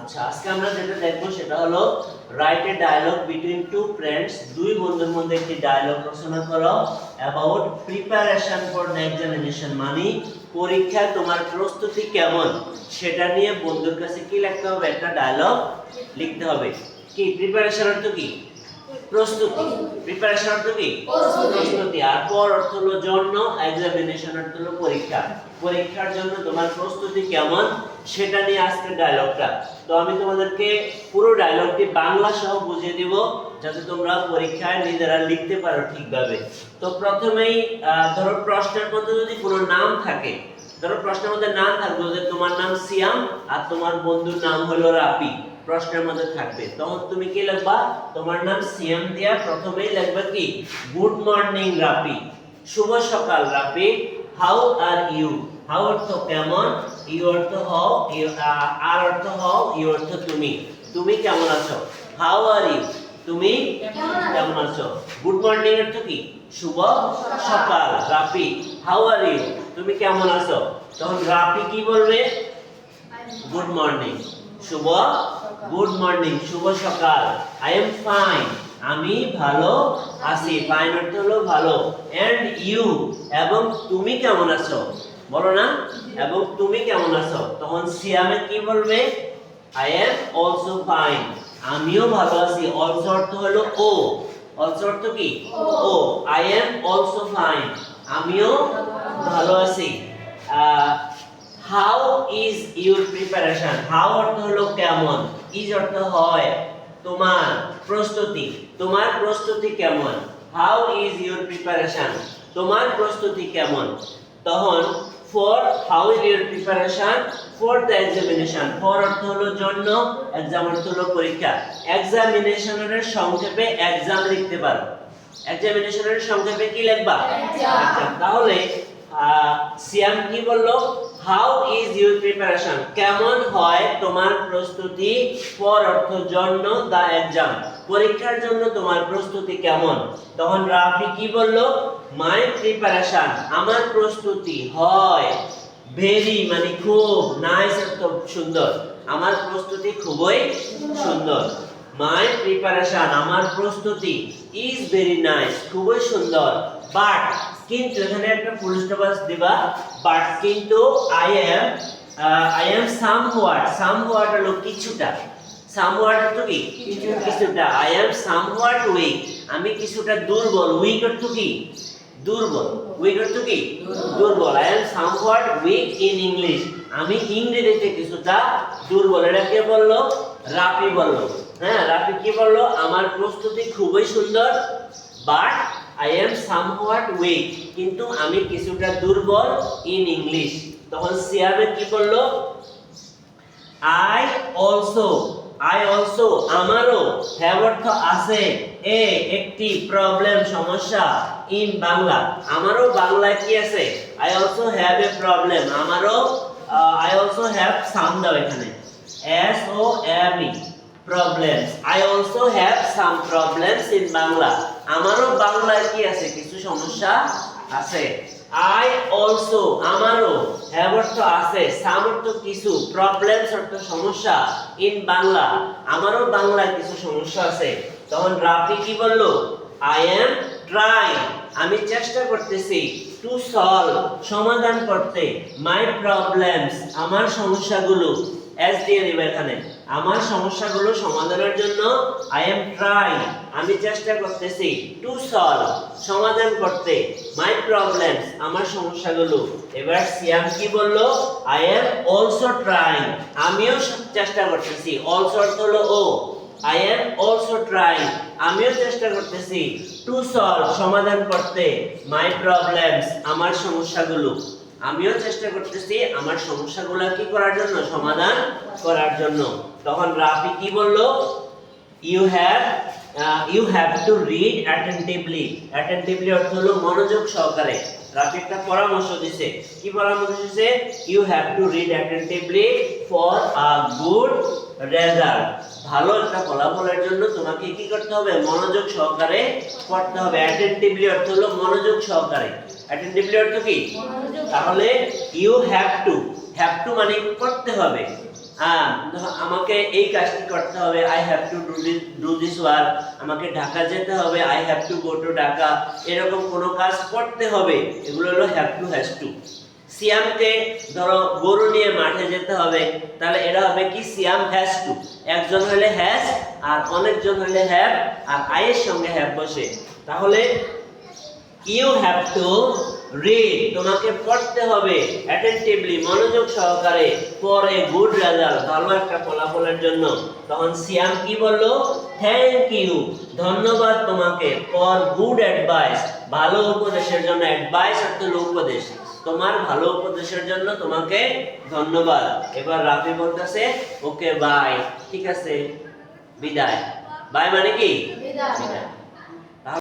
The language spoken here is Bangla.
আচ্ছা, আজকে আমরা যেটা দেখবো সেটা হলো right a dialogue between two friends. দুই বন্ধুর মধ্যে একটি ডায়ালগ রচনা করো about preparation for the examination, মানে পরীক্ষায় তোমার প্রস্তুতি কেমন সেটা নিয়ে বন্ধুর কাছে কি লিখতে হবে, একটা ডায়ালগ লিখতে হবে। কি প্রিপারেশন অর্থ কি? প্রস্তুতি। প্রিপারেশন অর্থ কি? প্রস্তুতি। আর পর অর্থ হলো জন্য, এক্সামিনেশন অর্থ হলো পরীক্ষা। পরীক্ষার জন্য তোমার প্রস্তুতি কেমন সেটা নিয়ে আজকের ডায়লগটা। তো আমি তোমাদেরকে পুরো ডায়লগটি বাংলা সহ বুঝিয়ে দিব যাতে তোমরা পরীক্ষায় নিজেরা লিখতে পারো ঠিকভাবে। তো প্রথমেই ধরো প্রশ্নের মধ্যে যদি কোনো নাম থাকে, ধরো প্রশ্নের মধ্যে নাম থাকবে যে তোমার নাম সিয়াম আর তোমার বন্ধুর নাম হলো রাপি, প্রশ্নের মধ্যে থাকবে, তখন তুমি কি লিখবা? তোমার নাম সিয়াম দিয়া প্রথমেই লিখবা কি গুড মর্নিং রাপি, শুভ সকাল রাপি। হাউ আর ইউ, হাউ অর্থ কেমন, ইউ অর্থ হও, আর অর্থ হও, ইউ অর্থ তুমি, তুমি কেমন আছো। হাউ আর ইউ, তুমি কেমন আছো। গুড মর্নিং অর্থ কি? শুভ সকাল রাপি। হাউ আর ইউ, তুমি কেমন আছো। তখন রাপি কি বলবে? গুড মর্নিং, শুভ গুড মর্নিং শুভ সকাল। আই এম ফাইন, আমি ভালো আছি, ফাইন অর্থ হলো ভালো। এন্ড ইউ, এবং তুমি কেমন আছো, বলো না, এবং তুমি কেমন আছো। তখন সিয়ামে কি বলবে? আই এম অলসো ফাইন, আমিও ভালো আছি। অলসো অর্থ হলো ও, অলসো অর্থ কি? ও। আই এম অলসো ফাইন, আমিও ভালো আছি। How is your preparation, how অর্থ হলো কেমন, ইজ অর্থ হয় তোমার প্রস্তুতি, তোমার প্রস্তুতি কেমন। হাউ ইজ ইউর প্রিপারেশন, তোমার প্রস্তুতি কেমন। তখন for, how is your preparation for the examination, for অর্থ হলো জন্য, এক্সাম অর্থ হলো পরীক্ষা। এক্সামিনেশনের সংক্ষেপে এক্সাম লিখতে পারো, এক্সামিনেশনের সংক্ষেপে কি লিখবা? এক্সাম। তাহলে সিয়াম কি বললো? হাউ ইজ ইউর প্রিপারেশন, কেমন হয় তোমার প্রস্তুতি। ফর অর্থ জন্য, দা এক্সাম, পরীক্ষার জন্য তোমার প্রস্তুতি কেমন। তখন রাফি কি বললো? মাই প্রিপারেশন, আমার প্রস্তুতি হয় ভেরি, মানে খুব, নাইস অর্থ সুন্দর, আমার প্রস্তুতি খুবই সুন্দর। মাই প্রিপারেশন, আমার প্রস্তুতি, ইজ ভেরি নাইস, খুবই সুন্দর। বাট, কিন্তু এখানে একটা ফুল স্টপ দিবা। বাট কিন্তু আই এম সামহাট হলো কিছুটা, সামহাট অর্থ কি? কিছুটা। আই এম সামহাট উইক, আমি কিছুটা দুর্বল। উইক অর্থ কি? দুর্বল। উইক অর্থ কি? দুর্বল। I am somewhat weak in English, আমি ইংরেজিতে কিছুটা দুর্বল। এটা কে বললো? রাফি বললো। হ্যাঁ, রাফি কি বললো? আমার প্রস্তুতি খুবই সুন্দর, but I am somewhat weak, কিন্তু আমি কিছুটা দুর্বল ইন ইংলিশ। তখন সিয়ামে কি বললো? আই অলসো, আমারও, হ্যাভ অর্থ আছে, এ একটি, প্রবলেম সমস্যা, ইন বাংলা, আমারও বাংলায় কি আছে? I also have a problem, আমারও, আই অলসো হ্যাভ সাম দাও এখানে, S O M E, problems. I also have some problems in Bangla, আমারও বাংলায় কি আছে? কিছু সমস্যা আছে। আই অলসো, আমারও, হ্যাভ অর্থ আছে, সাম অর্থ কিছু, প্রবলেমস অর্থ সমস্যা, ইন বাংলা, আমারও বাংলায় কিছু সমস্যা আছে। তখন রাফি কি বললো? আই এম ট্রাইং, আমি চেষ্টা করতেছি, টু সলভ, সমাধান করতে, মাই প্রবলেমস, আমার সমস্যাগুলো, এস দিয়ে দিবে এখানে, আমার সমস্যাগুলো সমাধানের জন্য, আই এম ট্রাইং, আমি চেষ্টা করতেছি, টু সলভ, সমাধান করতে, মাই প্রবলেমস, আমার সমস্যাগুলো। এবার সিয়াম কি বললো? আই এম অলসো ট্রাইং, আমিও চেষ্টা করতেছি। অলসো অর্থ হলো ও। আই এম অলসো ট্রাইং, আমিও চেষ্টা করতেছি, টু সলভ, সমাধান করতে, মাই প্রবলেমস, আমার সমস্যাগুলো, আমিও চেষ্টা করতেছি আমার সমস্যাগুলো কি করার জন্য? সমাধান করার জন্য। তখন রাফি কি বললো? You have to read attentively, attentively অর্থ হলো মনোযোগ সহকারে। রাফি একটা পরামর্শ দিছে। কি পরামর্শ দিছে? You have to read attentively for a good result, ভালো একটা ফলাফলের জন্য তোমাকে কি করতে হবে? মনোযোগ সহকারে পড়তে হবে। অ্যাটেন্টিভলি অর্থ হলো মনোযোগ সহকারে। অ্যাটেন্টিভলি অর্থ কি? তাহলে ইউ হ্যাভ টু মানে করতে হবে, আমাকে এই কাজটি করতে হবে, I have to do this work, আমাকে ঢাকা যেতে হবে, I have to go to Dhaka, এরকম কোনো কাজ করতে হবে, এগুলো হলো হ্যাভ টু হ্যাজ টু। সিয়ামকে ধরো গরু নিয়ে মাঠে যেতে হবে, তাহলে এটা হবে কি সিয়াম হ্যাজ টু, একজন হলে হ্যাজ আর অনেকজন হলে হ্যাভ, আর আয়ের সঙ্গে হ্যাভ বসে, তাহলে ইউ হ্যাভ টু রিড, তোমাকে পড়তে হবে অ্যাটেনটিভলি, মনোযোগ সহকারে, ফর এ গুড রেজাল্ট, ভালো একটা ফলাফলের জন্য। তখন সিয়াম কি বললো? থ্যাংক ইউ, ধন্যবাদ তোমাকে, ফর গুড অ্যাডভাইস, ভালো উপদেশের জন্য। অ্যাডভাইস অর্থ হলো উপদেশ, তোমার ভালো উপদেশের জন্য তোমাকে ধন্যবাদ। এবার রাফি বলতেছে ওকে বাই, ঠিক আছে, বিদায়। বাই মানে কি? বিদায়।